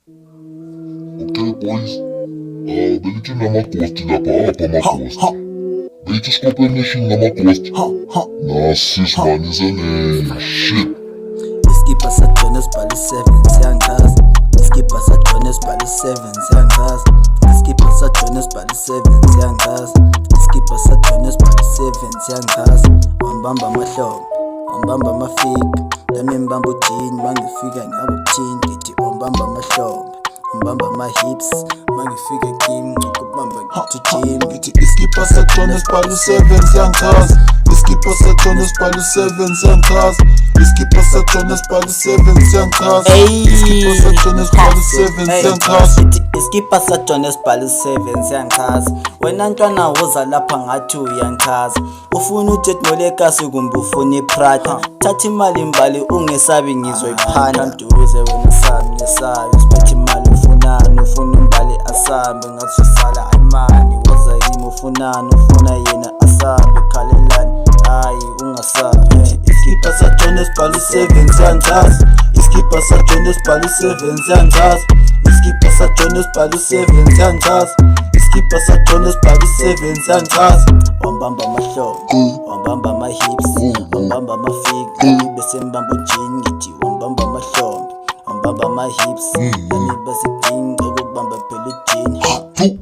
Okay boys, belithi nama-ghost lapha, apha ama-ghost. Belithi isikophe emission nama-ghost. Nasis man ize shit. Iskipper saJohn esibhale 7 siyangazi. Iskipper saJohn esibhale 7 siyangazi. Iskipper saJohn esibhale 7 siyangazi. Iskipper saJohn esibhale 7 siyangazi. Wambamba amahlobo, wambamba amafika, nami mbamba ujini mangifika ngabuthini ngithi wambamba amahlobo, wambamba ama-hips mangifika kimi ngikubamba ngithi gym ngithi iskipper saJohn esibhale 7 siyangazi. Iskipper saJohn esibhale 7 siyangazi. Iskipper saJohn esibhale 7 siyangazi. Iskipper saJohn esibhale 7 siyangazi. Iskipper saJohn esibhale 7 siyangazi. Wena ntwana woza lapha ngathi uyangazi. Ufuna uJet Molekasi kumbe ufuna iPrada. Thatha imali imbali ungesabi ngizoyiphanda. Mduze wena sami ngesabi siphethe imali ufunani ufuna imbali asambe ngathi usala imani woza yimi ufunani ufuna yena asambe khalelani hayi ungasabi. Iskipper saJohn esibhale 7 siyangazi. Iskipper saJohn esibhale 7 siyangazi. Iskipper saJohn esibhale 7 siyangazi. Iskipper saJohn esibhale 7 siyangazi. Wambamba amahlobo, wambamba ama-hips, wambamba amafika, bese mbamba ujini ngithi wambamba amahlobo, wambamba ama-hips, nami bese ding okubamba phela ujini.